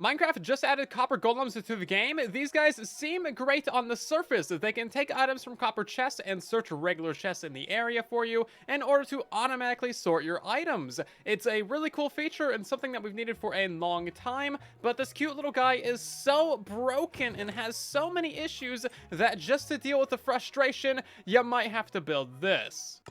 Minecraft just added copper golems to the game. These guys seem great on the surface. They can take items from copper chests and search regular chests in the area for you in order to automatically sort your items. It's a really cool feature and something that we've needed for a long time, but this cute little guy is so broken and has so many issues that just to deal with the frustration, you might have to build this.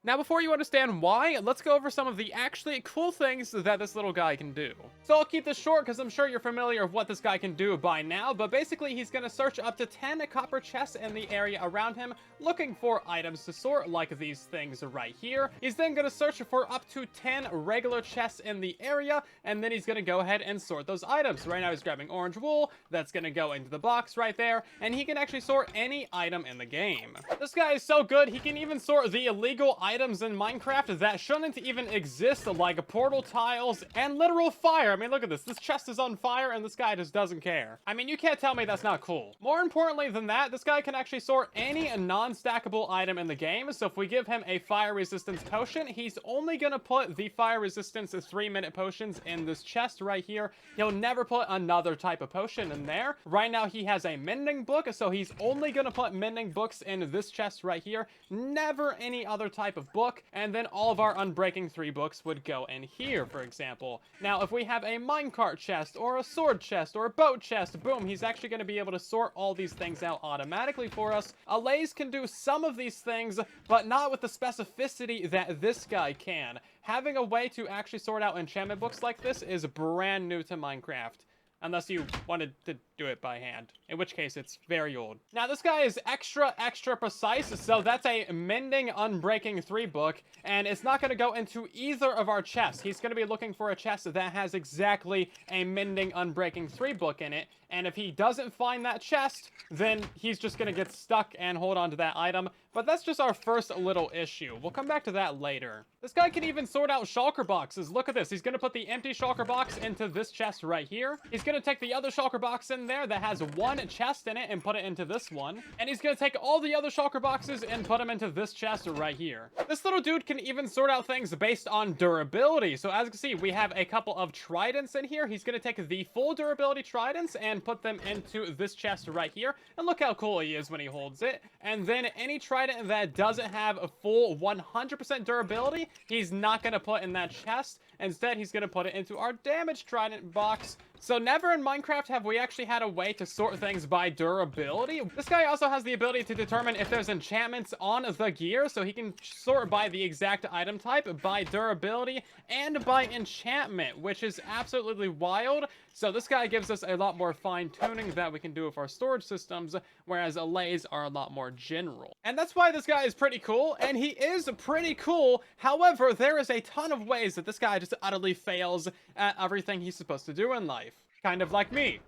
Now, before you understand why, let's go over some of the actually cool things that this little guy can do. So I'll keep this short because I'm sure you're familiar with what this guy can do by now, but basically he's going to search up to 10 copper chests in the area around him, looking for items to sort, like these things right here. He's then going to search for up to 10 regular chests in the area, and then he's going to go ahead and sort those items. Right now he's grabbing orange wool, that's going to go into the box right there, and he can actually sort any item in the game. This guy is so good, he can even sort the illegal items in Minecraft that shouldn't even exist, like portal tiles and literal fire. I mean, look at this. This chest is on fire and this guy just doesn't care. I mean, you can't tell me that's not cool. More importantly than that, this guy can actually sort any non-stackable item in the game. So if we give him a fire resistance potion, he's only gonna put the fire resistance 3-minute potions in this chest right here. He'll never put another type of potion in there. Right now he has a mending book, so he's only gonna put mending books in this chest right here. Never any other type of book, and then all of our Unbreaking 3 books would go in here, for example. Now, if we have a minecart chest, or a sword chest, or a boat chest, boom, he's actually going to be able to sort all these things out automatically for us. Allays can do some of these things, but not with the specificity that this guy can. Having a way to actually sort out enchantment books like this is brand new to Minecraft. Unless you wanted to do it by hand, in which case it's very old. Now, this guy is extra precise, so that's a Mending Unbreaking 3 book, and it's not going to go into either of our chests. He's going to be looking for a chest that has exactly a Mending Unbreaking 3 book in it, and if he doesn't find that chest, then he's just going to get stuck and hold on to that item. But that's just our first little issue. We'll come back to that later. This guy can even sort out shulker boxes. Look at this. He's going to put the empty shulker box into this chest right here. He's going to take the other shulker box in there that has one chest in it and put it into this one. And he's going to take all the other shulker boxes and put them into this chest right here. This little dude can even sort out things based on durability. So as you can see, we have a couple of tridents in here. He's going to take the full durability tridents and put them into this chest right here. And look how cool he is when he holds it. And then any trident that doesn't have a full 100% durability, he's not going to put in that chest. Instead, he's going to put it into our damaged trident box. So never in Minecraft have we actually had a way to sort things by durability. This guy also has the ability to determine if there's enchantments on the gear, so he can sort by the exact item type, by durability, and by enchantment, which is absolutely wild. So this guy gives us a lot more fine-tuning that we can do with our storage systems, whereas allays are a lot more general. And that's why this guy is pretty cool, and he is pretty cool. However, there is a ton of ways that this guy just utterly fails at everything he's supposed to do in life. Kind of like me.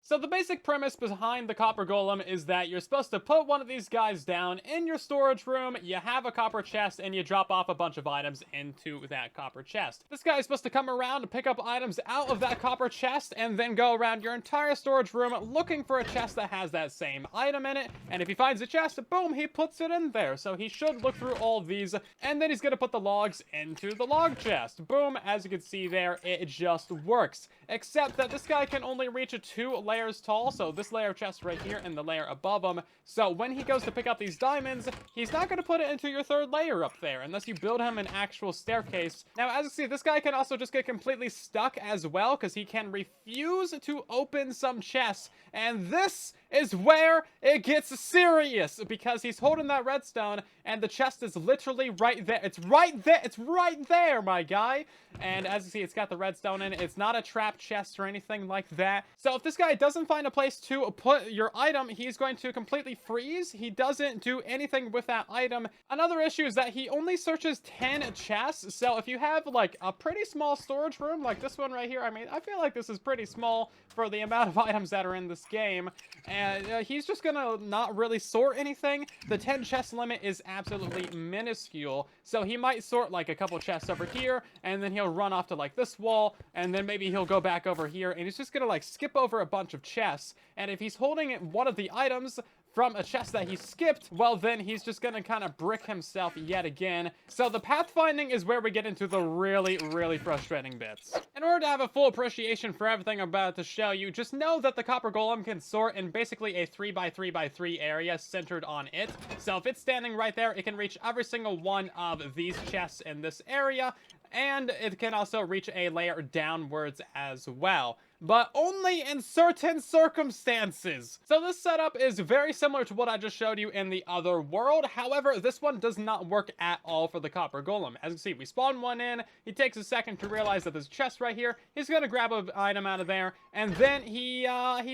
So the basic premise behind the copper golem is that you're supposed to put one of these guys down in your storage room, you have a copper chest, and you drop off a bunch of items into that copper chest. This guy is supposed to come around and pick up items out of that copper chest and then go around your entire storage room looking for a chest that has that same item in it, and if he finds a chest, boom, he puts it in there. So he should look through all of these, and then he's going to put the logs into the log chest. Boom, as you can see there, it just works. Except that this guy can only reach a 2 layers tall, so this layer of chest right here and the layer above him. So when he goes to pick up these diamonds, he's not going to put it into your 3rd layer up there unless you build him an actual staircase. Now, as you see, this guy can also just get completely stuck as well because he can refuse to open some chests. And this is where it gets serious because he's holding that redstone and the chest is literally right there. It's right there. It's right there, my guy. And as you see, it's got the redstone in it. It's not a trap chest or anything like that. So if this guy doesn't find a place to put your item, he's going to completely freeze. He doesn't do anything with that item. Another issue is that he only searches 10 chests. So if you have like a pretty small storage room like this one right here, I mean, I feel like this is pretty small for the amount of items that are in this game. And he's just gonna not really sort anything. The 10 chest limit is absolutely minuscule. So he might sort like a couple chests over here, and then he'll run off to like this wall, and then maybe he'll go back over here, and he's just gonna like skip over a bunch of chests. And if he's holding one of the items from a chest that he skipped, well, then he's just gonna kind of brick himself yet again. So the pathfinding is where we get into the really, really frustrating bits. In order to have a full appreciation for everything I'm about to show you, just know that the copper golem can sort in basically a 3x3x3 area centered on it. So if it's standing right there, it can reach every single one of these chests in this area, and it can also reach a layer downwards as well, but only in certain circumstances. So this setup is very similar to what I just showed you in the other world. However, this one does not work at all for the copper golem. As you can see, we spawn one in, he takes a second to realize that there's a chest right here, he's gonna grab an item out of there, and then he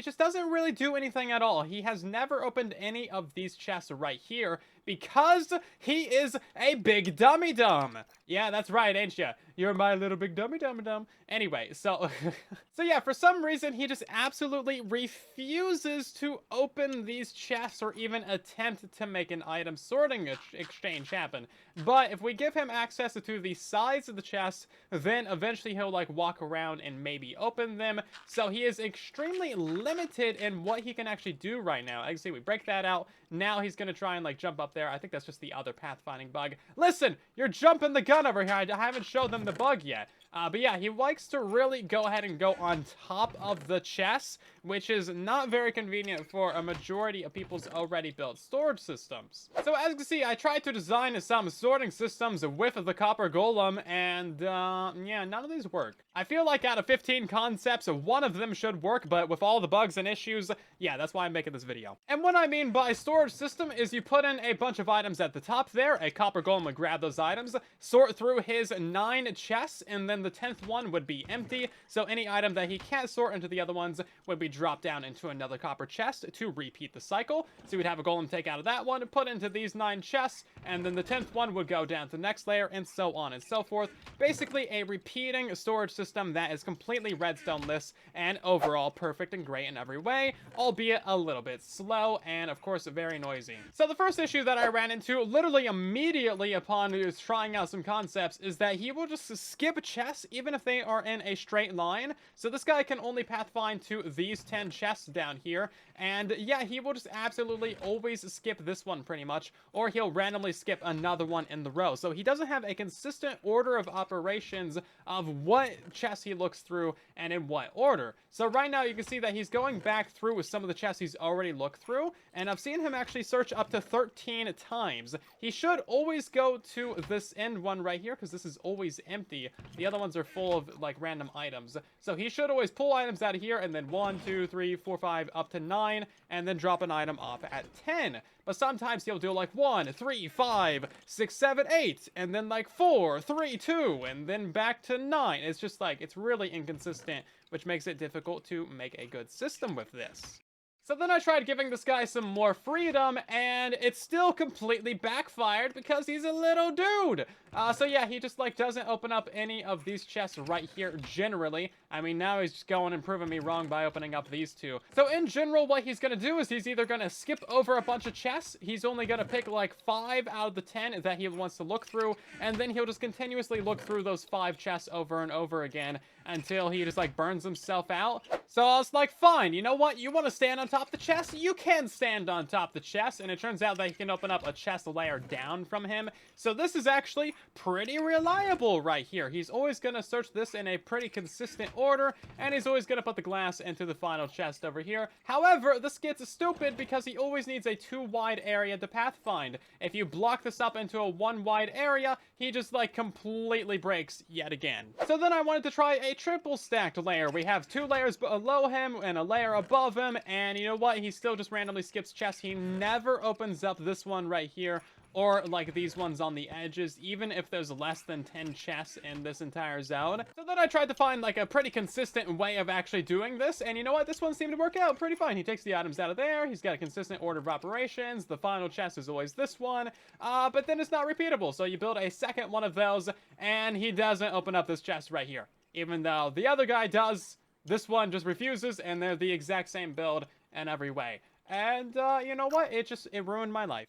just doesn't really do anything at all. He has never opened any of these chests right here, because he is a big dummy dumb. Yeah, that's right, ain't ya? You're my little big dummy dummy dumb. Anyway, so yeah, for some reason he just absolutely refuses to open these chests or even attempt to make an item sorting exchange happen. But if we give him access to the sides of the chests, then eventually he'll like walk around and maybe open them. So he is extremely limited in what he can actually do right now. As you see, we break that out. Now he's gonna try and like jump up there. I think that's just the other pathfinding bug. Listen, you're jumping the gun over here. I haven't showed them the bug yet. But yeah, he likes to really go ahead and go on top of the chests, which is not very convenient for a majority of people's already built storage systems. So as you can see, I tried to design some sorting systems with the copper golem, and yeah, none of these work. I feel like out of 15 concepts, one of them should work, but with all the bugs and issues, yeah, that's why I'm making this video. And what I mean by storage system is you put in a bunch of items at the top there, a copper golem would grab those items, sort through his 9 chests, and then the 10th one would be empty, so any item that he can't sort into the other ones would be dropped down into another copper chest to repeat the cycle. So we'd have a golem take out of that one, put into these 9 chests, and then the 10th one would go down to the next layer, and so on and so forth. Basically a repeating storage system that is completely redstone-less and overall perfect and great in every way, albeit a little bit slow and of course very noisy. So the first issue that I ran into literally immediately upon trying out some concepts is that he will just skip chests even if they are in a straight line. So this guy can only pathfind to these 10 chests down here, and yeah, he will just absolutely always skip this one pretty much, or he'll randomly skip another one in the row. So he doesn't have a consistent order of operations of what chests he looks through and in what order. So right now you can see that he's going back through with some of the chests he's already looked through, and I've seen him actually search up to 13 times. He should always go to this end one right here, because this is always empty. The other ones are full of like random items. So he should always pull items out of here, and then 1, 2, 3, 4, 5, up to 9, and then drop an item off at 10. But sometimes he'll do like 1, 3, 5, 6, 7, 8, and then like 4, 3, 2, and then back to 9. It's just like, it's really inconsistent, which makes it difficult to make a good system with this. So then I tried giving this guy some more freedom, and it still completely backfired because he's a little dude. So yeah, he just like doesn't open up any of these chests right here generally. I mean, now he's just going and proving me wrong by opening up these 2. So in general, what he's gonna do is he's either gonna skip over a bunch of chests, he's only gonna pick like 5 out of the 10 that he wants to look through, and then he'll just continuously look through those 5 chests over and over again until he just like burns himself out. So I was like, fine, you know what? You want to stand on top of the chest? You can stand on top of the chest, and it turns out that he can open up a chest layer down from him. So this is actually pretty reliable right here. He's always going to search this in a pretty consistent order, and he's always going to put the glass into the final chest over here. However, this gets stupid because he always needs a 2 wide area to pathfind. If you block this up into a 1 wide area, he just like completely breaks yet again. So then I wanted to try a triple stacked layer. We have 2 layers below him and a layer above him, and you know what? He still just randomly skips chests. He never opens up this one right here, or like these ones on the edges, even if there's less than 10 chests in this entire zone. So then I tried to find like a pretty consistent way of actually doing this, and you know what? This one seemed to work out pretty fine. He takes the items out of there, he's got a consistent order of operations, the final chest is always this one, but then it's not repeatable, so you build a second one of those, and he doesn't open up this chest right here. Even though the other guy does, this one just refuses, and they're the exact same build in every way. And you know what? It ruined my life.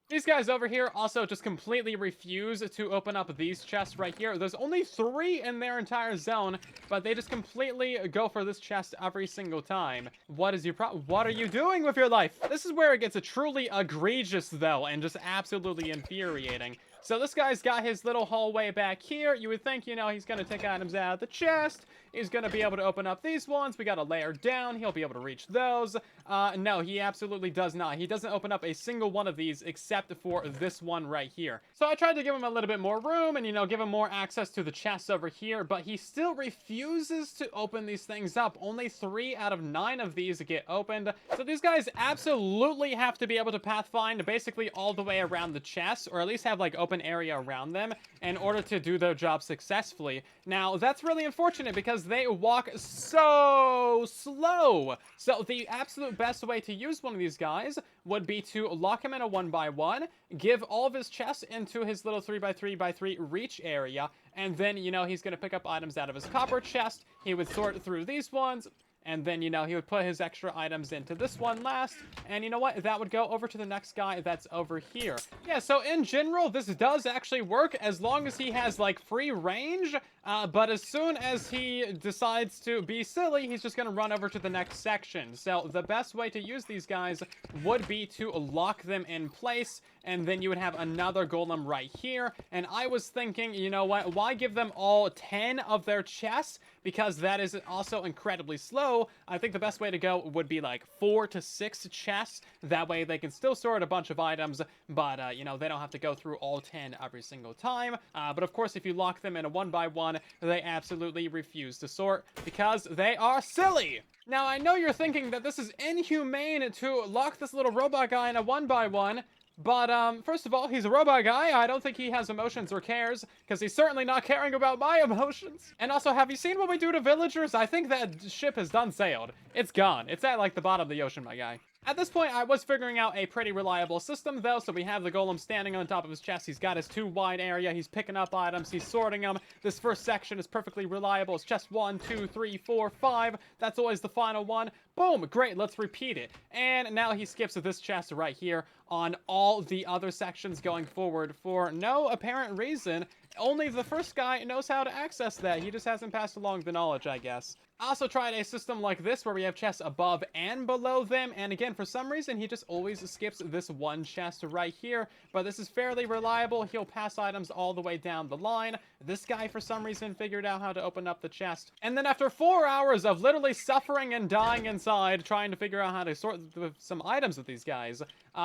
These guys over here also just completely refuse to open up these chests right here. There's only 3 in their entire zone, but they just completely go for this chest every single time. What is your problem? What are you doing with your life? This is where it gets truly egregious, though, and just absolutely infuriating. So this guy's got his little hallway back here. You would think, you know, he's going to take items out of the chest. He's going to be able to open up these ones. We got a layer down. He'll be able to reach those. No, he absolutely does not. He doesn't open up a single one of these except for this one right here. So I tried to give him a little bit more room and, you know, give him more access to the chests over here, but he still refuses to open these things up. Only 3 out of 9 of these get opened. So these guys absolutely have to be able to pathfind basically all the way around the chest, or at least have like open area around them in order to do their job successfully. Now, that's really unfortunate because they walk so slow. So the absolute best way to use one of these guys would be to lock him in a 1x1, give all of his chests into his little 3x3x3 reach area, and then, you know, he's going to pick up items out of his copper chest. He would sort through these ones, and then, you know, he would put his extra items into this one last. And you know what? That would go over to the next guy that's over here. Yeah, so in general, this does actually work as long as he has, like, free range. But as soon as he decides to be silly, he's just going to run over to the next section. So the best way to use these guys would be to lock them in place. And then you would have another golem right here. And I was thinking, you know what? Why give them all 10 of their chests? Because that is also incredibly slow. I think the best way to go would be like 4 to 6 chests. That way they can still sort a bunch of items, but, you know, they don't have to go through all 10 every single time. But of course, if you lock them in a 1x1, they absolutely refuse to sort because they are silly. Now, I know you're thinking that this is inhumane to lock this little robot guy in a 1x1, but, first of all, he's a robot guy. I don't think he has emotions or cares, because he's certainly not caring about my emotions. And also, have you seen what we do to villagers? I think that ship has done sailed. It's gone. It's at, like, the bottom of the ocean, my guy. At this point, I was figuring out a pretty reliable system, though, so we have the golem standing on top of his chest. He's got his 2 wide area. He's picking up items. He's sorting them. This first section is perfectly reliable. It's chest 1, 2, 3, 4, 5. That's always the final one. Boom! Great, let's repeat it. And now he skips this chest right here on all the other sections going forward for no apparent reason. Only the first guy knows how to access that. He just hasn't passed along the knowledge, I guess. I also tried a system like this where we have chests above and below them, and again, for some reason, he just always skips this one chest right here, but this is fairly reliable. He'll pass items all the way down the line. This guy, for some reason, figured out how to open up the chest. And then after 4 hours of literally suffering and dying inside, trying to figure out how to sort some items with these guys,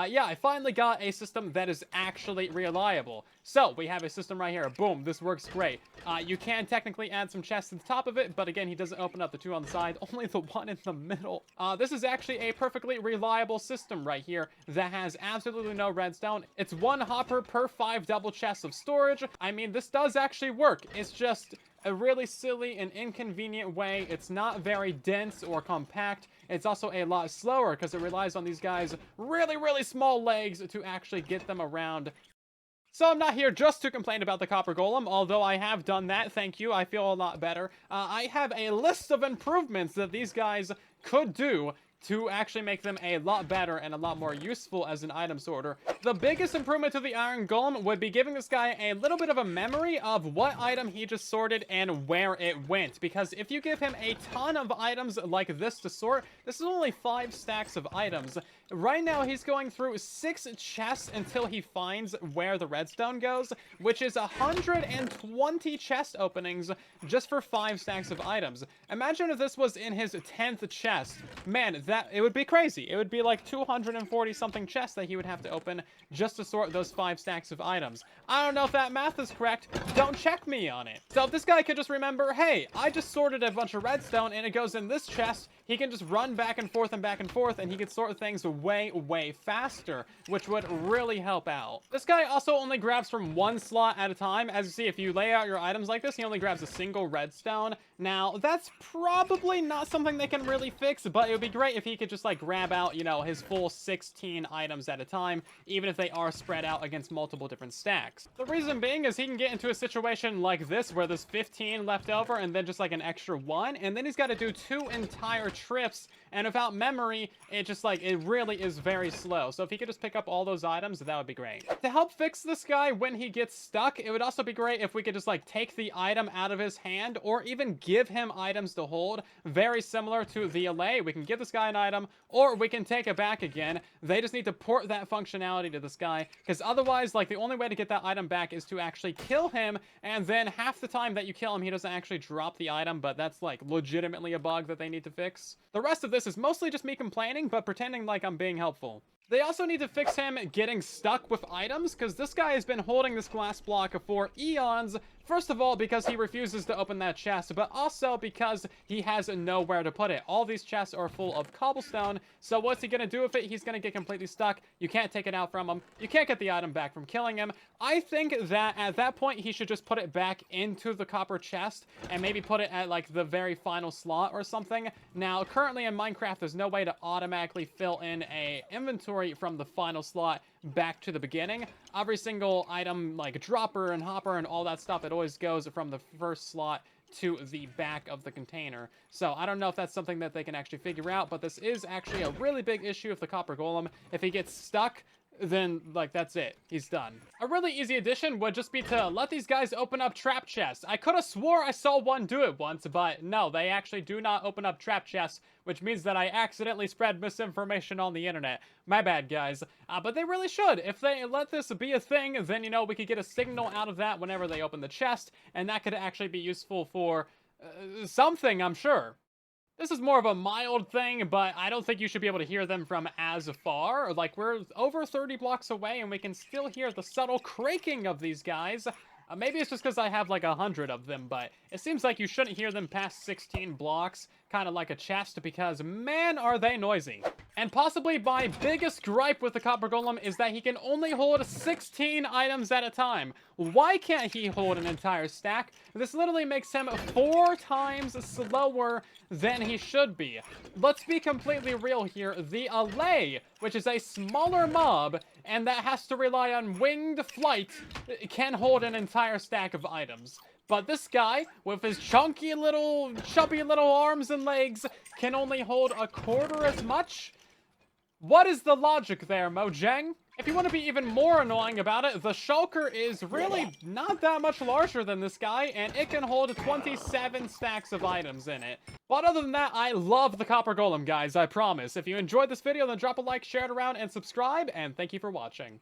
yeah, I finally got a system that is actually reliable. So, we have a system right here. Boom, this works great. You can technically add some chests to the top of it, but again, he doesn't open up the 2 on the side, only the 1 in the middle. This is actually a perfectly reliable system right here that has absolutely no redstone. It's 1 hopper per 5 double chests of storage. I mean, this does actually work. It's just a really silly and inconvenient way. It's not very dense or compact. It's also a lot slower because it relies on these guys' really small legs to actually get them around. So I'm not here just to complain about the copper golem, although I have done that, thank you, I feel a lot better. I have a list of improvements that these guys could do to actually make them a lot better and a lot more useful as an item sorter. The biggest improvement to the iron golem would be giving this guy a little bit of a memory of what item he just sorted and where it went. Because if you give him a ton of items like this to sort, this is only 5 stacks of items. Right now, he's going through 6 chests until he finds where the redstone goes, which is 120 chest openings just for 5 stacks of items. Imagine if this was in his 10th chest. Man, it would be crazy. It would be like 240 something chests that he would have to open just to sort those 5 stacks of items. I don't know if that math is correct. Don't check me on it. So if this guy could just remember, hey, I just sorted a bunch of redstone and it goes in this chest, he can just run back and forth and he could sort things way faster, which would really help out. This guy also only grabs from 1 slot at a time. As you see, if you lay out your items like this, he only grabs a single redstone. Now, that's probably not something they can really fix, but it would be great if he could just, like, grab out, you know, his full 16 items at a time, even if they are spread out against multiple different stacks. The reason being is he can get into a situation like this, where there's 15 left over, and then just, like, an extra 1, and then he's got to do 2 entire trips, and without memory, it just like, it really is very slow. So if he could just pick up all those items, that would be great. To help fix this guy when he gets stuck, it would also be great if we could just like take the item out of his hand, or even give him items to hold. Very similar to the allay. We can give this guy an item, or we can take it back again. They just need to port that functionality to this guy, because otherwise, like, the only way to get that item back is to actually kill him, and then half the time that you kill him, he doesn't actually drop the item, but that's like legitimately a bug that they need to fix. The rest of this is mostly just me complaining, but pretending like I'm being helpful. They also need to fix him getting stuck with items, because this guy has been holding this glass block for eons. First of all, because he refuses to open that chest, but also because he has nowhere to put it. All these chests are full of cobblestone, so what's he gonna do with it? He's gonna get completely stuck. You can't take it out from him. You can't get the item back from killing him. I think that at that point, he should just put it back into the copper chest, and maybe put it at, like, the very final slot or something. Now, currently in Minecraft, there's no way to automatically fill in a inventory from the final slot back to the beginning. Every single item, like dropper and hopper and all that stuff, it always goes from the first slot to the back of the container. So I don't know if that's something that they can actually figure out, but this is actually a really big issue with the copper golem. If he gets stuck, then, like, that's it. He's done. A really easy addition would just be to let these guys open up trap chests. I could have swore I saw one do it once, but no, they actually do not open up trap chests, which means that I accidentally spread misinformation on the internet. My bad, guys. But they really should. If they let this be a thing, then, you know, we could get a signal out of that whenever they open the chest, and that could actually be useful for something, I'm sure. This is more of a mild thing, but I don't think you should be able to hear them from as far. Like, we're over 30 blocks away, and we can still hear the subtle creaking of these guys. Maybe it's just because I have like 100 of them, but it seems like you shouldn't hear them past 16 blocks, kind of like a chest, because man, are they noisy. And possibly my biggest gripe with the copper golem is that he can only hold 16 items at a time. Why can't he hold an entire stack? This literally makes him 4 times slower than he should be. Let's be completely real here. The allay, which is a smaller mob, and that has to rely on winged flight, can hold an entire stack of items. But this guy, with his chubby little arms and legs, can only hold a quarter as much? What is the logic there, Mojang? If you want to be even more annoying about it, the shulker is really not that much larger than this guy, and it can hold 27 stacks of items in it. But other than that, I love the copper golem, guys, I promise. If you enjoyed this video, then drop a like, share it around, and subscribe, and thank you for watching.